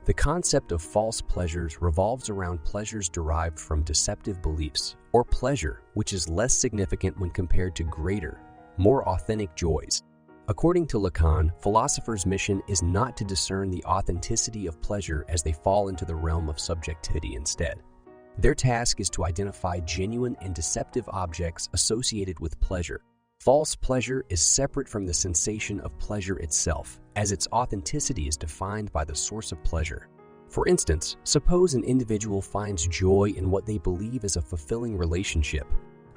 The concept of false pleasures revolves around pleasures derived from deceptive beliefs, or pleasure, which is less significant when compared to greater, more authentic joys. According to Lacan, philosophers' mission is not to discern the authenticity of pleasure as they fall into the realm of subjectivity instead. Their task is to identify genuine and deceptive objects associated with pleasure. False pleasure is separate from the sensation of pleasure itself, as its authenticity is defined by the source of pleasure. For instance, suppose an individual finds joy in what they believe is a fulfilling relationship,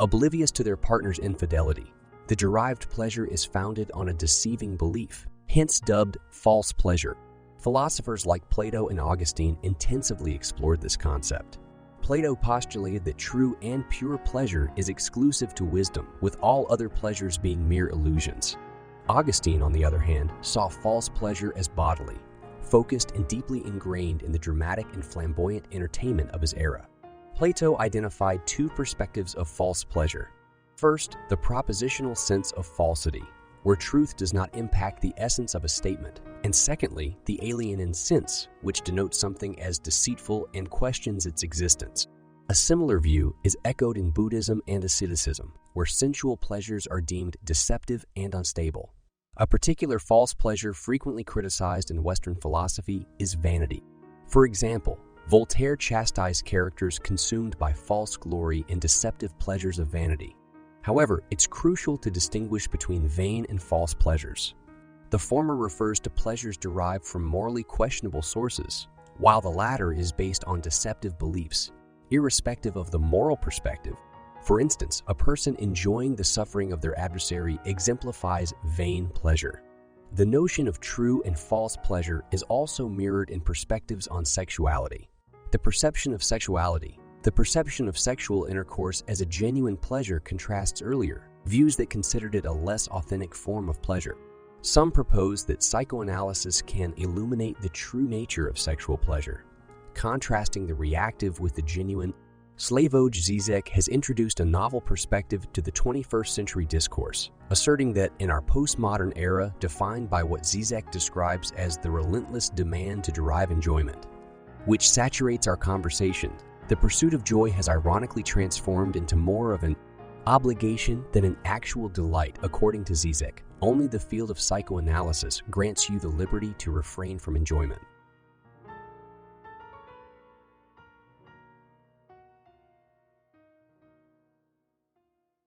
oblivious to their partner's infidelity. The derived pleasure is founded on a deceiving belief, hence dubbed false pleasure. Philosophers like Plato and Augustine intensively explored this concept. Plato postulated that true and pure pleasure is exclusive to wisdom, with all other pleasures being mere illusions. Augustine, on the other hand, saw false pleasure as bodily, focused and deeply ingrained in the dramatic and flamboyant entertainment of his era. Plato identified two perspectives of false pleasure. First, the propositional sense of falsity, where truth does not impact the essence of a statement, and secondly, the alien sense, which denotes something as deceitful and questions its existence. A similar view is echoed in Buddhism and asceticism, where sensual pleasures are deemed deceptive and unstable. A particular false pleasure frequently criticized in Western philosophy is vanity. For example, Voltaire chastised characters consumed by false glory and deceptive pleasures of vanity. However, it's crucial to distinguish between vain and false pleasures. The former refers to pleasures derived from morally questionable sources, while the latter is based on deceptive beliefs, irrespective of the moral perspective. For instance, a person enjoying the suffering of their adversary exemplifies vain pleasure. The notion of true and false pleasure is also mirrored in perspectives on sexuality. The perception of sexual intercourse as a genuine pleasure contrasts earlier views that considered it a less authentic form of pleasure. Some propose that psychoanalysis can illuminate the true nature of sexual pleasure, contrasting the reactive with the genuine. Slavoj Žižek has introduced a novel perspective to the 21st century discourse, asserting that in our postmodern era defined by what Žižek describes as the relentless demand to derive enjoyment, which saturates our conversation, the pursuit of joy has ironically transformed into more of an obligation than an actual delight. According to Žižek, only the field of psychoanalysis grants you the liberty to refrain from enjoyment.